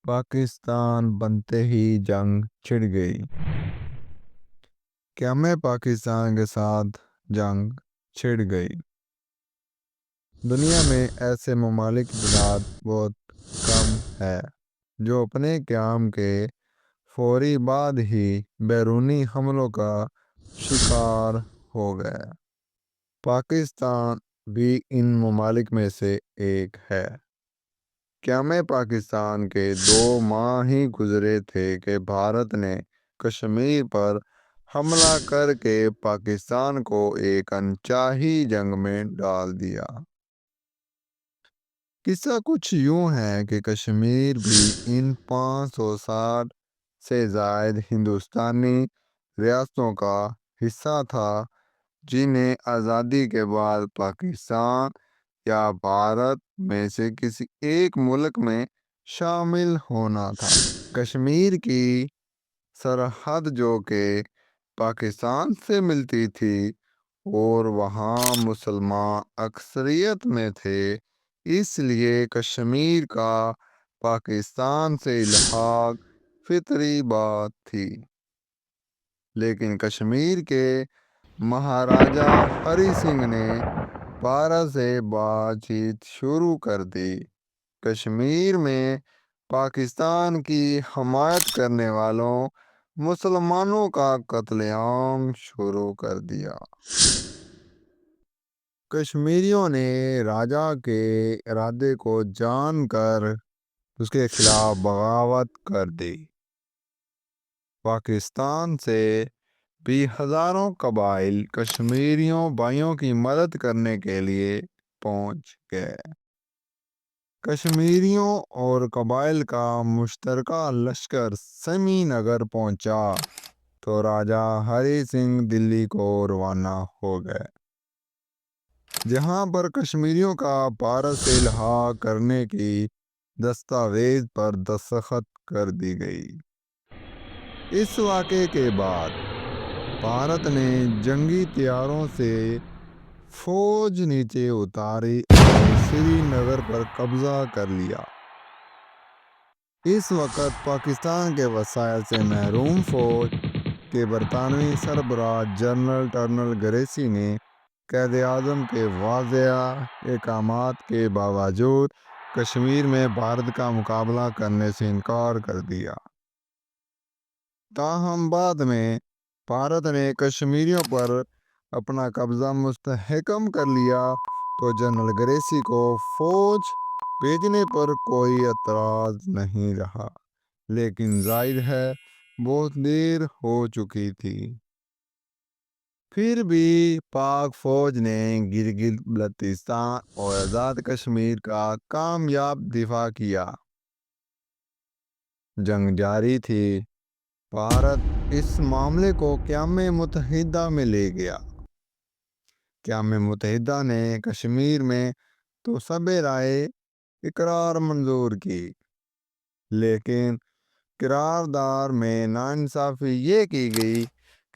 پاکستان بنتے ہی جنگ چھڑ گئی۔ قیام پاکستان کے ساتھ جنگ چھڑ گئی۔ دنیا میں ایسے ممالک کی تعداد بہت کم ہے جو اپنے قیام کے فوری بعد ہی بیرونی حملوں کا شکار ہو گئے۔ پاکستان بھی ان ممالک میں سے ایک ہے۔ قیام پاکستان کے 2 ماہ ہی گزرے تھے کہ بھارت نے کشمیر پر حملہ کر کے پاکستان کو ایک انچاہی جنگ میں ڈال دیا۔ قصہ کچھ یوں ہے کہ کشمیر بھی ان 560 سے زائد ہندوستانی ریاستوں کا حصہ تھا جنہیں آزادی کے بعد پاکستان یا بھارت میں سے کسی ایک ملک میں شامل ہونا تھا۔ کشمیر کی سرحد جو کہ پاکستان سے ملتی تھی اور وہاں مسلمان اکثریت میں تھے، اس لیے کشمیر کا پاکستان سے الحاق فطری بات تھی۔ لیکن کشمیر کے مہاراجا ہری سنگھ نے بھارت سے بات چیت شروع کر دی۔ کشمیر میں پاکستان کی حمایت کرنے والوں مسلمانوں کا قتل عام شروع کر دیا۔ کشمیریوں نے راجا کے ارادے کو جان کر اس کے خلاف بغاوت کر دی۔ پاکستان سے بھی ہزاروں قبائل کشمیریوں بھائیوں کی مدد کرنے کے لیے پہنچ گئے۔ کشمیریوں اور قبائل کا مشترکہ لشکر سمی نگر پہنچا تو راجا ہری سنگھ دلی کو روانہ ہو گئے، جہاں پر کشمیریوں کا بھارت سے الحاق کرنے کی دستاویز پر دستخط کر دی گئی۔ اس واقعے کے بعد بھارت نے جنگی طیاروں سے فوج نیچے اتاری اور سری نگر پر قبضہ کر لیا۔ اس وقت پاکستان کے وسائل سے محروم فوج کے برطانوی سربراہ جنرل ٹرنل گریسی نے قائد اعظم کے واضح احکامات کے باوجود کشمیر میں بھارت کا مقابلہ کرنے سے انکار کر دیا۔ تاہم بعد میں بھارت نے کشمیریوں پر اپنا قبضہ مستحکم کر لیا تو جنرل گریسی کو فوج بھیجنے پر کوئی اعتراض نہیں رہا، لیکن ظاہر ہے بہت دیر ہو چکی تھی۔ پھر بھی پاک فوج نے گلگت بلتستان اور آزاد کشمیر کا کامیاب دفاع کیا۔ جنگ جاری تھی۔ بھارت اس معاملے کو اقوام متحدہ میں لے گیا۔ اقوام متحدہ نے کشمیر میں تصویب رائے اقرار منظور کی، لیکن قرارداد میں ناانصافی یہ کی گئی۔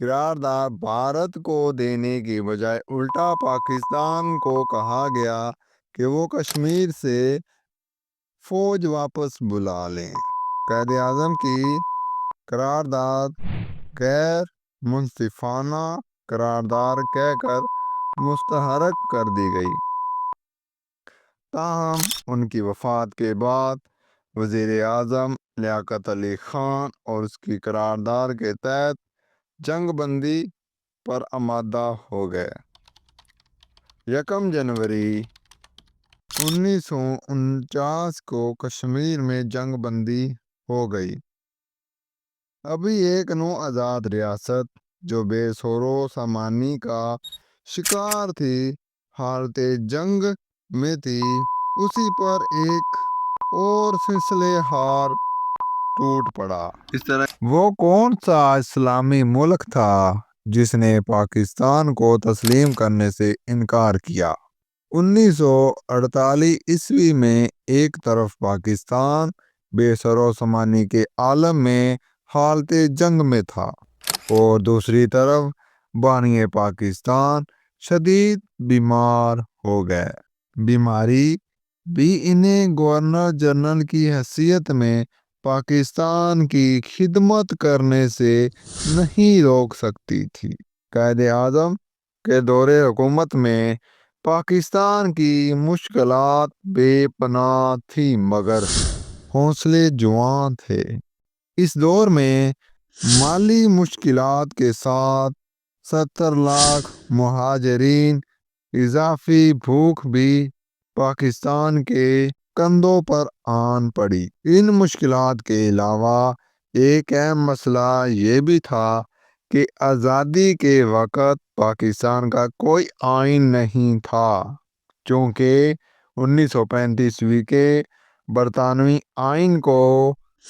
قرارداد بھارت کو دینے کی بجائے الٹا پاکستان کو کہا گیا کہ وہ کشمیر سے فوج واپس بلا لیں۔ قائد اعظم کی قرارداد غیر منصفانہ قرارداد کہہ کر مسترد کر دی گئی۔ تاہم ان کی وفات کے بعد وزیر اعظم لیاقت علی خان اور اس کی قرارداد کے تحت جنگ بندی پر آمادہ ہو گئے۔ 1 جنوری 1949 کو کشمیر میں جنگ بندی ہو گئی۔ ابھی ایک نو آزاد ریاست جو بے سر و سامانی کا شکار تھی، حالت جنگ میں تھی۔ اسی پر ایک اور فیصلہ ہار ٹوٹ پڑا۔ وہ کون سا اسلامی ملک تھا جس نے پاکستان کو تسلیم کرنے سے انکار کیا؟ 1948 میں ایک طرف پاکستان بے سر و سامانی کے عالم میں حالت جنگ میں تھا اور دوسری طرف بانی پاکستان شدید بیمار ہو گئے۔ بیماری بھی انہیں گورنر جنرل کی حیثیت میں پاکستان کی خدمت کرنے سے نہیں روک سکتی تھی۔ قائد اعظم کے دور حکومت میں پاکستان کی مشکلات بے پناہ تھی مگر حوصلے جواں تھے۔ اس دور میں مالی مشکلات کے ساتھ 70 لاکھ مہاجرین، اضافی بھوک بھی پاکستان کے کندھوں پر آن پڑی۔ ان مشکلات کے علاوہ ایک اہم مسئلہ یہ بھی تھا کہ آزادی کے وقت پاکستان کا کوئی آئین نہیں تھا، چونکہ 1935 کے برطانوی آئین کو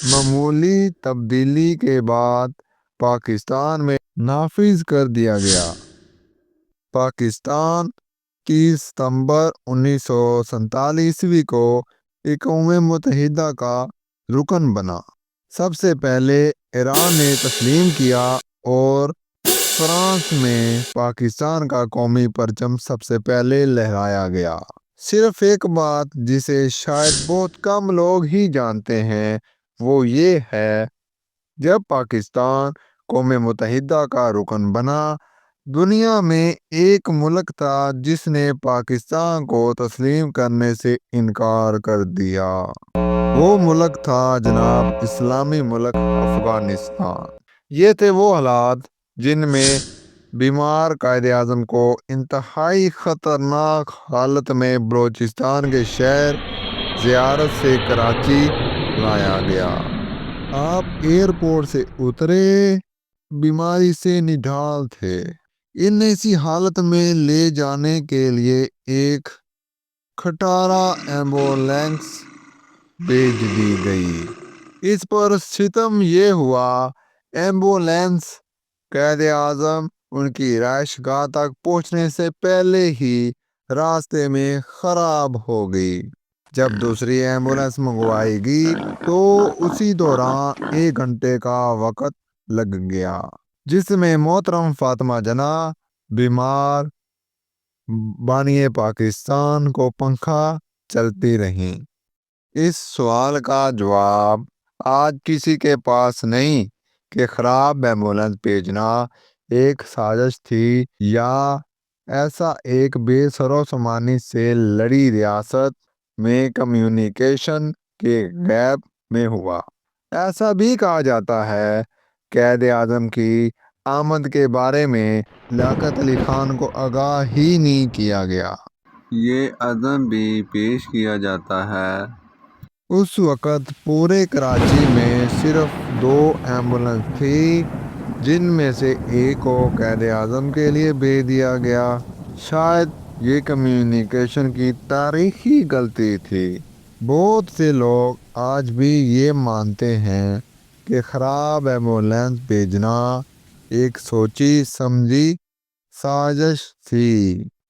معمولی تبدیلی کے بعد پاکستان میں نافذ کر دیا گیا۔ پاکستان 30 ستمبر 1947 کو اقوام متحدہ کا رکن بنا۔ سب سے پہلے ایران نے تسلیم کیا اور فرانس میں پاکستان کا قومی پرچم سب سے پہلے لہرایا گیا۔ صرف ایک بات جسے شاید بہت کم لوگ ہی جانتے ہیں وہ یہ ہے، جب پاکستان قوم متحدہ کا رکن بنا، دنیا میں ایک ملک تھا جس نے پاکستان کو تسلیم کرنے سے انکار کر دیا۔ وہ ملک تھا جناب اسلامی ملک افغانستان۔ یہ تھے وہ حالات جن میں بیمار قائد اعظم کو انتہائی خطرناک حالت میں بلوچستان کے شہر زیارت سے کراچی لایا گیا۔ آپ ایئرپورٹ سے اترے، بیماری سے نڈھال تھے۔ ان ایسی حالت میں لے جانے کے لیے ایک کھٹارا ایمبولینس بھیج دی گئی۔ اس پر ستم یہ ہوا، ایمبولینس قائد اعظم ان کی رہائش گاہ تک پہنچنے سے پہلے ہی راستے میں خراب ہو گئی۔ جب دوسری ایمبولینس منگوائی گئی تو اسی دوران 1 گھنٹے کا وقت لگ گیا، جس میں محترم فاطمہ جناح بیمار بانی پاکستان کو پنکھا چلتی رہیں۔ اس سوال کا جواب آج کسی کے پاس نہیں کہ خراب ایمبولینس بھیجنا ایک سازش تھی یا ایسا ایک بے سروسامانی سے لڑی ریاست میں کمیونیکیشن کے غیاب میں ہوا۔ ایسا بھی کہا جاتا ہے قائد اعظم کی آمد کے بارے میں لیاقت علی خان کو آگاہ ہی نہیں کیا گیا۔ یہ عزم بھی پیش کیا جاتا ہے۔ اس وقت پورے کراچی میں صرف 2 ایمبولینس تھی، جن میں سے ایک کو قائد اعظم کے لیے بھیج دیا گیا۔ شاید یہ کمیونیکیشن کی تاریخی غلطی تھی۔ بہت سے لوگ آج بھی یہ مانتے ہیں کہ خراب ایمبولینس بھیجنا ایک سوچی سمجھی سازش تھی۔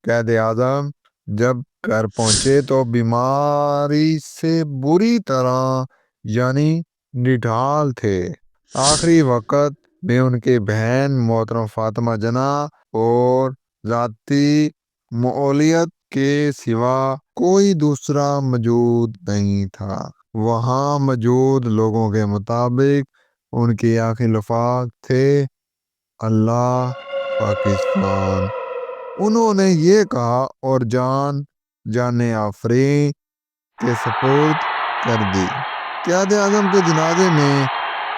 قائد اعظم جب گھر پہنچے تو بیماری سے بری طرح یعنی نڈھال تھے۔ آخری وقت میں ان کی بہن محترم فاطمہ جناح اور ذاتی معلولیت کے سوا کوئی دوسرا موجود نہیں تھا۔ وہاں موجود لوگوں کے مطابق ان کے آخری الفاظ تھے، اللہ پاکستان۔ انہوں نے یہ کہا اور جان آفریں کے سپرد کر دی۔ قائد اعظم کے جنازے میں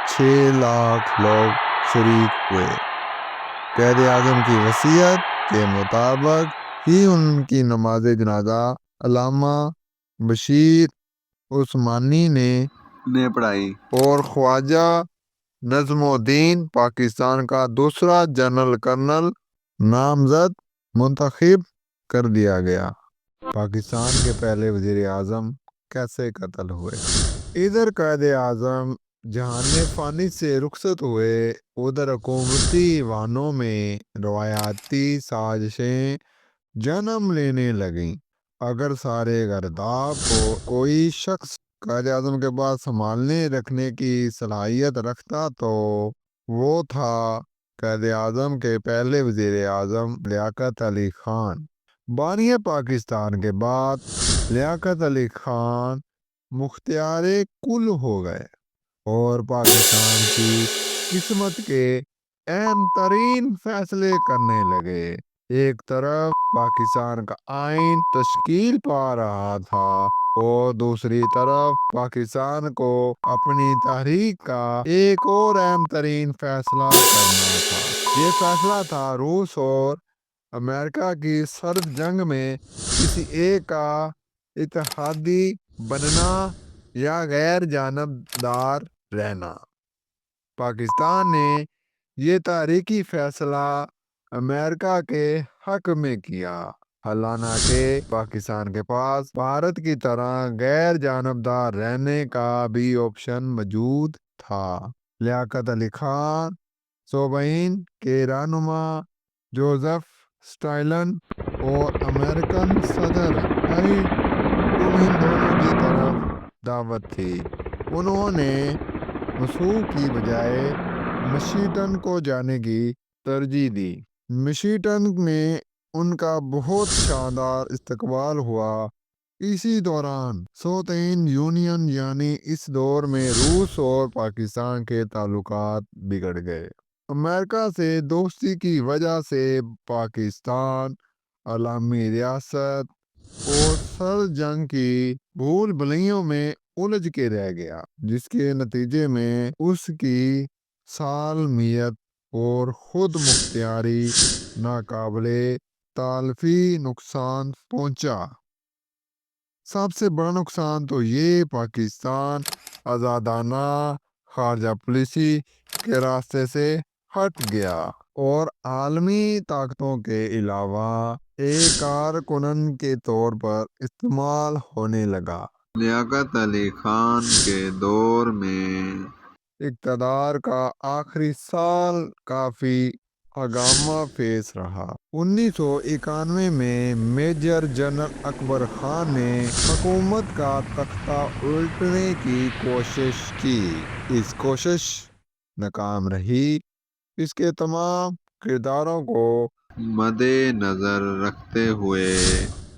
6 لاکھ لوگ شریک ہوئے۔ قائد اعظم کی وصیت کے مطابق ہی ان کی نماز جنازہ علامہ بشیر عثمانی نے پڑھائی اور خواجہ نظم الدین پاکستان کا دوسرا جنرل کرنل نامزد منتخب کر دیا گیا۔ پاکستان کے پہلے وزیر اعظم کیسے قتل ہوئے؟ ادھر قائد اعظم جہان فانی سے رخصت ہوئے، ادھر حکومتی ایوانوں میں روایتی سازشیں جنم لینے لگیں۔ اگر سارے گرداب کو کوئی شخص قائد اعظم کے بعد سنبھالنے رکھنے کی صلاحیت رکھتا تو وہ تھا قائد اعظم کے پہلے وزیر اعظم لیاقت علی خان۔ بانی پاکستان کے بعد لیاقت علی خان مختار کل ہو گئے اور پاکستان کی قسمت کے اہم ترین فیصلے کرنے لگے۔ ایک طرف پاکستان کا آئین تشکیل پا رہا تھا اور دوسری طرف پاکستان کو اپنی تاریخ کا ایک اور اہم ترین فیصلہ کرنا تھا۔ یہ فیصلہ تھا روس اور امریکہ کی سرد جنگ میں کسی ایک کا اتحادی بننا یا غیر جانبدار رہنا۔ پاکستان نے یہ تاریخی فیصلہ امریکہ کے حق میں کیا، حالانکہ پاکستان کے پاس بھارت کی طرح غیر جانبدار رہنے کا بھی آپشن موجود تھا۔ لیاقت علی خان صوبین کے رہنما جوزف اسٹالن اور امریکن صدر ہیری ٹرومین دونوں کی طرف دعوت تھی۔ انہوں نے مسکو کی بجائے واشنگٹن کو جانے کی ترجیح دی۔ واشنگٹن میں ان کا بہت شاندار استقبال ہوا۔ اسی دوران سوویت یونین یعنی اس دور میں روس اور پاکستان کے تعلقات بگڑ گئے۔ امریکہ سے دوستی کی وجہ سے پاکستان عالمی ریاست اور سرد جنگ کی بھول بھلیوں میں الجھ کے رہ گیا، جس کے نتیجے میں اس کی سالمیت اور خود مختاری ناقابل تلافی نقصان پہنچا۔ سب سے بڑا نقصان تو یہ پاکستان آزادانہ خارجہ پالیسی کے راستے سے ہٹ گیا اور عالمی طاقتوں کے علاوہ ایک کارکنن کے طور پر استعمال ہونے لگا۔ لیاقت علی خان کے دور میں اقتدار کا آخری سال کافی ہنگامہ خیز رہا۔ 1991 میں میجر جنرل اکبر خان نے حکومت کا تختہ الٹنے کی کوشش کی۔ اس کوشش ناکام رہی۔ اس کے تمام کرداروں کو مد نظر رکھتے ہوئے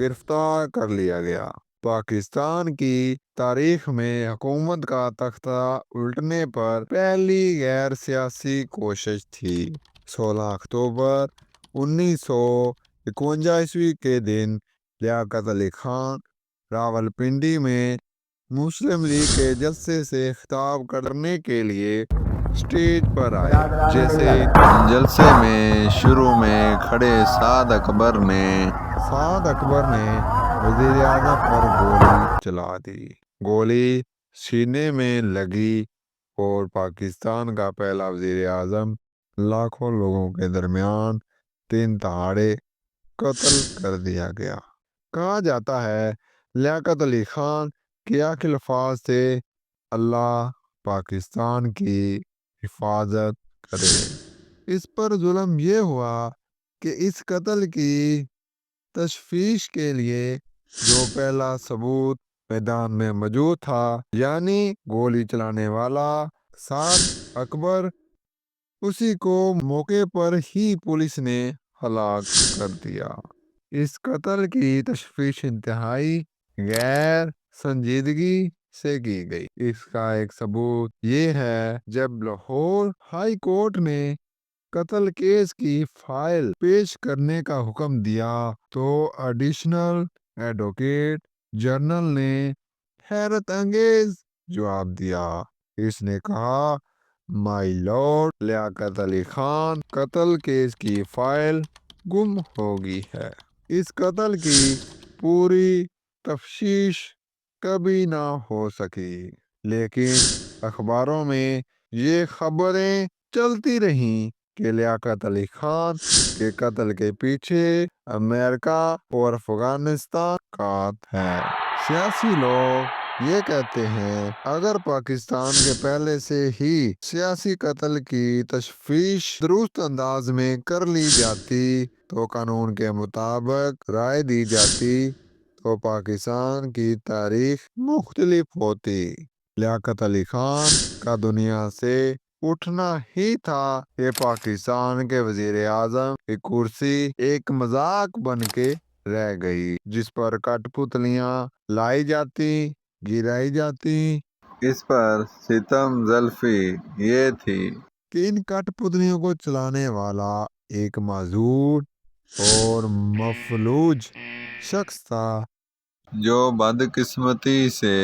گرفتار کر لیا گیا۔ پاکستان کی تاریخ میں حکومت کا تختہ الٹنے پر پہلی غیر سیاسی کوشش تھی۔ 16 اکتوبر 1951 کے دن لیاقت علی خان راولپنڈی میں مسلم لیگ کے جلسے سے خطاب کرنے کے لیے اسٹیج پر آئے۔ جلسے میں شروع میں کھڑے سعد اکبر نے وزیر اعظم پر گولی چلا دی۔ گولی سینے میں لگی اور پاکستان کا پہلا وزیر اعظم لاکھوں لوگوں کے درمیان دن دہاڑے قتل کر دیا گیا۔ کہا جاتا ہے لیاقت علی خان کے آخری الفاظ تھے، اللہ پاکستان کی حفاظت کرے۔ اس پر ظلم یہ ہوا کہ اس قتل کی تشخیص کے لیے جو پہلا ثبوت میدان میں موجود تھا، یعنی گولی چلانے والا سعد اکبر، اسی کو موقع پر ہی پولیس نے ہلاک کر دیا۔ اس قتل کی تشخیص انتہائی غیر سنجیدگی سے کی گئی۔ اس کا ایک ثبوت یہ ہے، جب لاہور ہائی کورٹ نے قتل کیس کی فائل پیش کرنے کا حکم دیا تو ایڈیشنل ایڈوکیٹ جنرل نے حیرت انگیز جواب دیا۔ اس نے کہا، مائی لارڈ، لیاقت علی خان قتل کیس کی فائل گم ہو گئی ہے۔ اس قتل کی پوری تفتیش کبھی نہ ہو سکی، لیکن اخباروں میں یہ خبریں چلتی رہیں کہ لیاقت علی خان کے قتل کے پیچھے امریکہ اور افغانستان کا ہاتھ ہے۔ سیاسی لوگ یہ کہتے ہیں، اگر پاکستان کے پہلے سے ہی سیاسی قتل کی تشخیص درست انداز میں کر لی جاتی تو قانون کے مطابق رائے دی جاتی تو پاکستان کی تاریخ مختلف ہوتی۔ لیاقت علی خان کا دنیا سے اٹھنا ہی تھا کہ پاکستان کے وزیر اعظم کی کرسی ایک مذاق بن کے رہ گئی، جس پر کٹ پتلیاں لائی جاتی، گرائی جاتی اس پر ستم زلفی یہ تھی کہ ان کٹ پتلیوں کو چلانے والا ایک معذور اور مفلوج شخص تھا جو بدقسمتی سے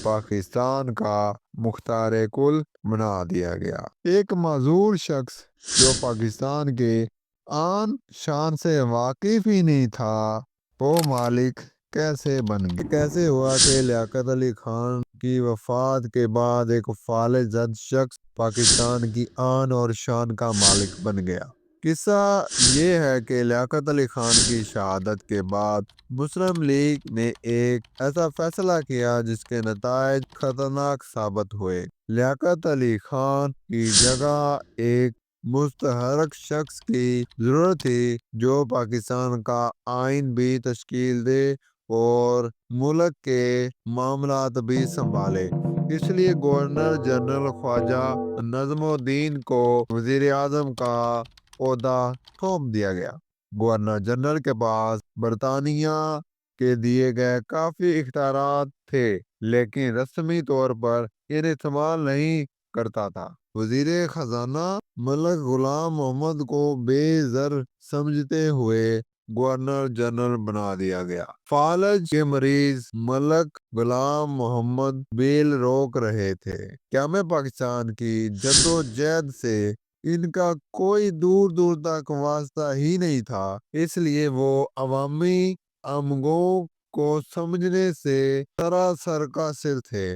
پاکستان کا مختار کل بنا دیا گیا۔ ایک معذور شخص جو پاکستان کے آن شان سے واقف ہی نہیں تھا، وہ مالک کیسے بن گیا؟ کیسے ہوا کہ لیاقت علی خان کی وفات کے بعد ایک فالج زد شخص پاکستان کی آن اور شان کا مالک بن گیا؟ قصہ یہ ہے کہ لیاقت علی خان کی شہادت کے بعد مسلم لیگ نے ایک ایسا فیصلہ کیا جس کے نتائج خطرناک ثابت ہوئے۔ لیاقت علی خان کی جگہ ایک مستحرک شخص کی ضرورت تھی جو پاکستان کا آئین بھی تشکیل دے اور ملک کے معاملات بھی سنبھالے۔ اس لیے گورنر جنرل خواجہ نظم الدین کو وزیر اعظم کا عہدہ سونپ دیا گیا۔ گورنر جنرل کے پاس برطانیہ کے دیے گئے کافی اختیارات تھے، لیکن رسمی طور پر انہیں استعمال نہیں کرتا تھا۔ وزیر خزانہ ملک غلام محمد کو بے زر سمجھتے ہوئے گورنر جنرل بنا دیا گیا۔ فالج کے مریض ملک غلام محمد بیل روک رہے تھے۔ قیام پاکستان کی جدوجہد سے ان کا کوئی دور دور تک واسطہ ہی نہیں تھا، اس لیے وہ عوامی امنگوں کو سمجھنے سے سراسر قاصر تھے۔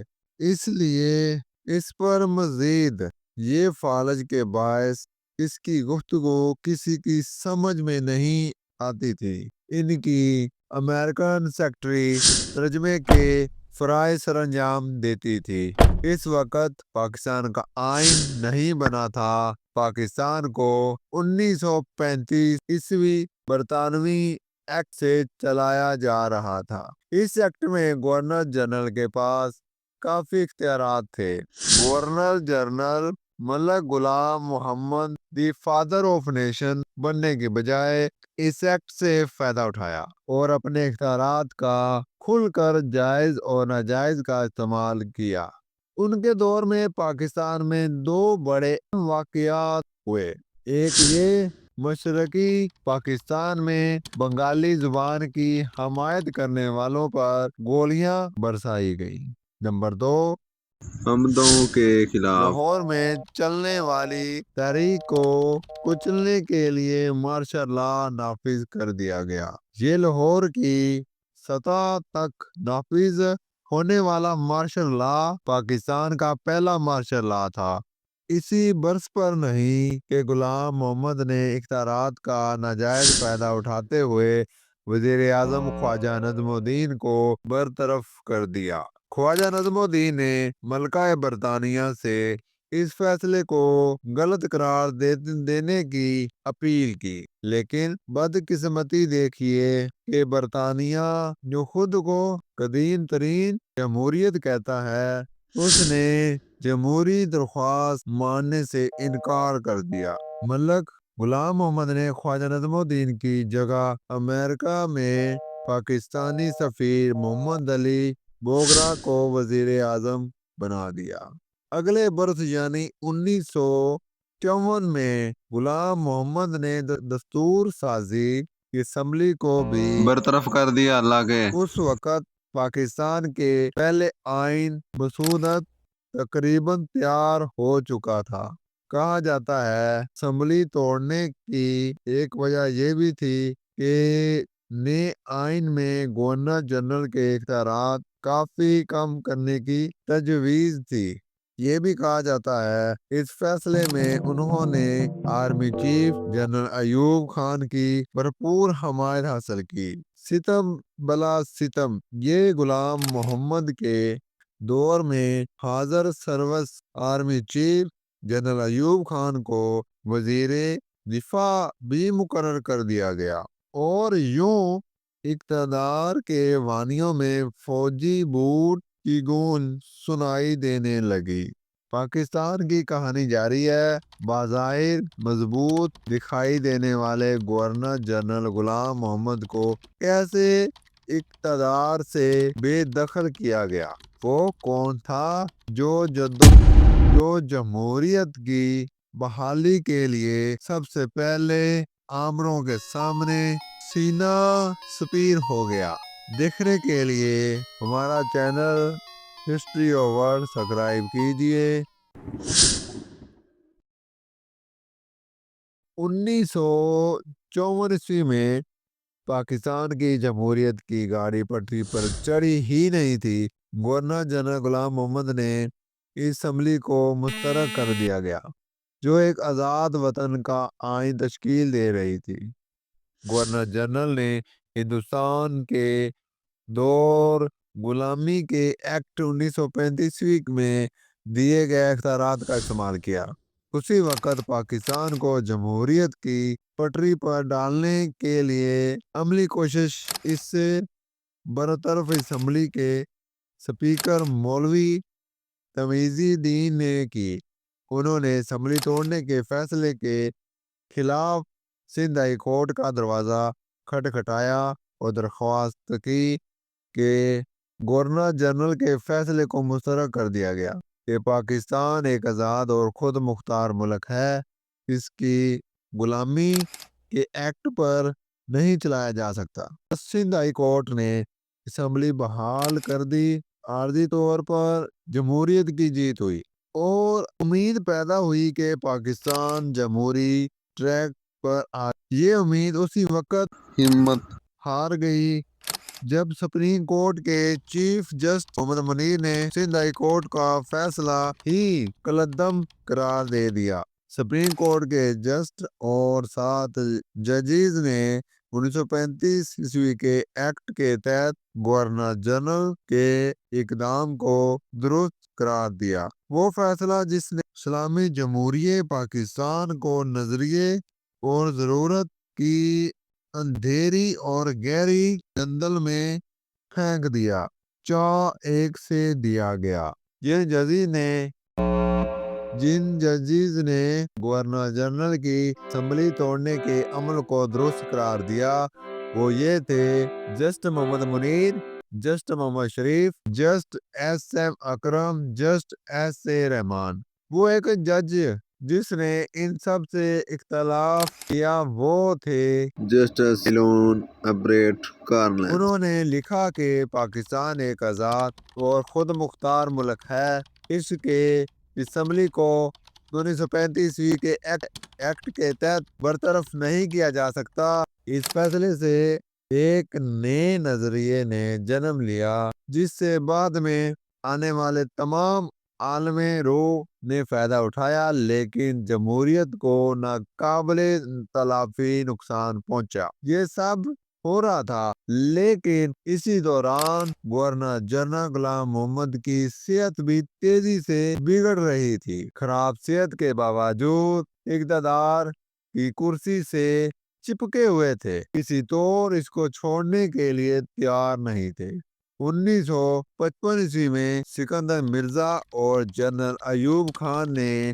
اس لیے اس پر مزید یہ فالج کے باعث اس کی گفتگو کسی کی سمجھ میں نہیں آتی تھی۔ ان کی امریکن سیکرٹری ترجمے کے فرائض سر انجام دیتی تھی۔ اس وقت پاکستان کا آئین نہیں بنا تھا۔ پاکستان کو 1935 عیسوی برطانوی ایکٹ سے چلایا جا رہا تھا۔ اس ایکٹ میں گورنر جنرل کے پاس کافی اختیارات تھے۔ Governor general Malik Ghulam Muhammad the father of nation بننے کے بجائے اس ایکٹ سے فائدہ اٹھایا اور اپنے اختیارات کا کھل کر جائز اور ناجائز کا استعمال کیا۔ ان کے دور میں پاکستان میں دو بڑے واقعات ہوئے۔ ایک یہ مشرقی پاکستان میں بنگالی زبان کی حمایت کرنے والوں پر گولیاں برسائی گئیں۔ نمبر دو، حمدوں کے خلاف لاہور میں چلنے والی تحریک کو کچلنے کے لیے مارشل لا نافذ کر دیا گیا۔ یہ لاہور کی سطح تک نافذ ہونے والا مارشل لا پاکستان کا پہلا مارشل لا تھا۔ اسی برس پر نہیں کہ غلام محمد نے اختیارات کا ناجائز فائدہ اٹھاتے ہوئے وزیر اعظم خواجہ نظم الدین کو برطرف کر دیا۔ خواجہ نظم الدین نے ملکہ برطانیہ سے اس فیصلے کو غلط قرار دینے کی اپیل کی، لیکن بدقسمتی دیکھیے کہ برطانیہ جو خود کو قدیم ترین جمہوریت کہتا ہے، اس نے جمہوری درخواست ماننے سے انکار کر دیا۔ ملک غلام محمد نے خواجہ نظم الدین کی جگہ امریکہ میں پاکستانی سفیر محمد علی بوگرا کو وزیر اعظم بنا دیا۔ اگلے برس یعنی 1954 میں غلام محمد نے دستور سازی کی اسمبلی کو بھی برطرف کر دیا۔ اللہ کے اس وقت پاکستان کے پہلے آئین مسودت تقریباً تیار ہو چکا تھا۔ کہا جاتا ہے اسمبلی توڑنے کی ایک وجہ یہ بھی تھی کہ نئے آئین میں گورنر جنرل کے اختیارات کافی کم کرنے کی تجویز تھی۔ یہ بھی کہا جاتا ہے اس فیصلے میں انہوں نے army chief general Ayub Khan کی بھرپور حمایت حاصل کی۔ ستم بلا ستم، یہ غلام محمد کے دور میں حاضر service army chief general Ayub Khan کو وزیر دفاع بھی مقرر کر دیا گیا، اور یوں اقتدار کے وانیوں میں فوجی بوٹ کی گونج سنائی دینے لگی۔ پاکستان کی کہانی جاری ہے۔ بظاہر مضبوط دکھائی دینے والے گورنر جنرل غلام محمد کو کیسے اقتدار سے بے دخل کیا گیا۔ وہ کون تھا جو جمہوریت کی بحالی کے لیے سب سے پہلے آمروں کے سامنے سینہ سپیر ہو گیا؟ دیکھنے کے لیے ہمارا channel history of world subscribe کیجیے۔ 1954 میں پاکستان کی جمہوریت کی گاڑی پٹری پر چڑھی ہی نہیں تھی، گورنر جنرل غلام محمد نے اسمبلی کو مسترد کر دیا گیا، جو ایک آزاد وطن کا آئین تشکیل دے رہی تھی۔ گورنر جنرل نے ہندوستان کے دور غلامی کے ایکٹ 1935 میں دیے گئے اختیارات کا استعمال کیا۔ اسی وقت پاکستان کو جمہوریت کی پٹری پر ڈالنے کے لیے عملی کوشش اس سے برطرف اسمبلی کے اسپیکر مولوی تمیز الدین نے کی۔ انہوں نے اسمبلی توڑنے کے فیصلے کے خلاف سندھ ہائی کورٹ کا دروازہ کھٹکھٹایا اور درخواست کی کہ گورنر جنرل کے فیصلے کو مسترد کر دیا گیا کہ پاکستان ایک آزاد اور خود مختار ملک ہے، اس کی غلامی کے ایکٹ پر نہیں چلایا جا سکتا۔ سندھ ہائی کورٹ نے اسمبلی بحال کر دی۔ عارضی طور پر جمہوریت کی جیت ہوئی اور امید پیدا ہوئی کہ پاکستان جمہوری ٹریک پر یہ امید اسی وقت ہمت ہار گئی جب سپریم کورٹ کے چیف جسٹس محمد منیر نے سندھ ہائی کورٹ کا فیصلہ ہی کالعدم قرار دے دیا۔ سپریم کورٹ کے جسٹس اور 7 ججز نے 1935 کے ایکٹ کے تحت گورنر جنرل کے اقدام کو درست قرار دیا۔ وہ فیصلہ جس نے اسلامی جمہوریہ پاکستان کو نظریے اور ضرورت کی اندھیری اور گہری جندل میں پھینک دیا، 4-1 سے دیا گیا۔ جن ججز نے گورنر جنرل کی اسمبلی توڑنے کے عمل کو درست قرار دیا وہ یہ تھے: justice Muhammad Munir, justice Muhammad Sharif, justice S M Akram, justice S A Rahman. وہ ایک جج جس نے ان سب سے اختلاف کیا وہ تھے جسٹس ایلون ایبرٹ کارنلس۔ انہوں نے لکھا کہ پاکستان ایک آزاد اور خود مختار ملک ہے، اس کے اسمبلی کو 1935 کے ایکٹ کے تحت برطرف نہیں کیا جا سکتا۔ اس فیصلے سے ایک نئے نظریے نے جنم لیا جس سے بعد میں آنے والے تمام عالم روح نے فائدہ اٹھایا، لیکن جمہوریت کو ناقابل تلافی نقصان پہنچا۔ یہ سب ہو رہا تھا لیکن اسی دوران گورنر جنرل غلام محمد کی صحت بھی تیزی سے بگڑ رہی تھی۔ خراب صحت کے باوجود اقتدار کی کرسی سے چپکے ہوئے تھے، کسی طور اس کو چھوڑنے کے لیے تیار نہیں تھے۔ 1955 میں سکندر مرزا اور جنرل ایوب خان نے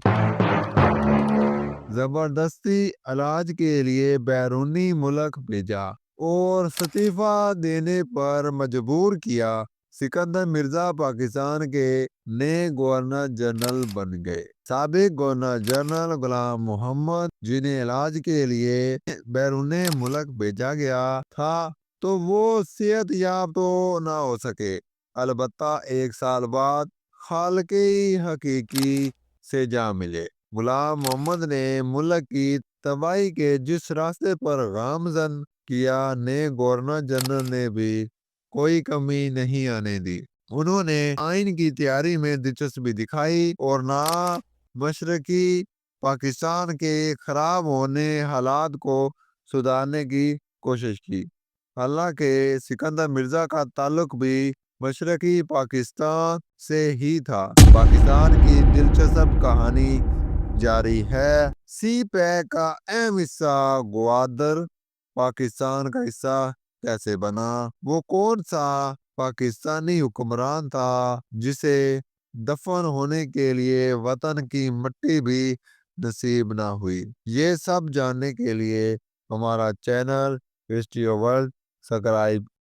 زبردستی علاج کے لیے بیرونی ملک بھیجا اور استعفیٰ دینے پر مجبور کیا۔ سکندر مرزا پاکستان کے نئے گورنر جنرل بن گئے۔ سابق گورنر جنرل غلام محمد، جنہیں علاج کے لیے بیرون ملک بھیجا گیا تھا، تو وہ صحت یاب تو نہ ہو سکے، البتہ 1 سال بعد خالق حقیقی سے جا ملے۔ غلام محمد نے ملک کی تباہی کے جس راستے پر گامزن کیا، نئے گورنر جنرل نے بھی کوئی کمی نہیں آنے دی۔ انہوں نے آئین کی تیاری میں دلچسپی دکھائی اور مشرقی پاکستان کے خراب ہونے حالات کو سدھارنے کی کوشش کی۔ حالانکہ سکندر مرزا کا تعلق بھی مشرقی پاکستان سے ہی تھا۔ پاکستان کی دلچسپ کہانی جاری ہے۔ سی پیک کا اہم حصہ گوادر پاکستان کا حصہ کیسے بنا؟ وہ کون سا پاکستانی حکمران تھا جسے دفن ہونے کے لیے وطن کی مٹی بھی نصیب نہ ہوئی؟ یہ سب جاننے کے لیے ہمارا channel history of world subscribe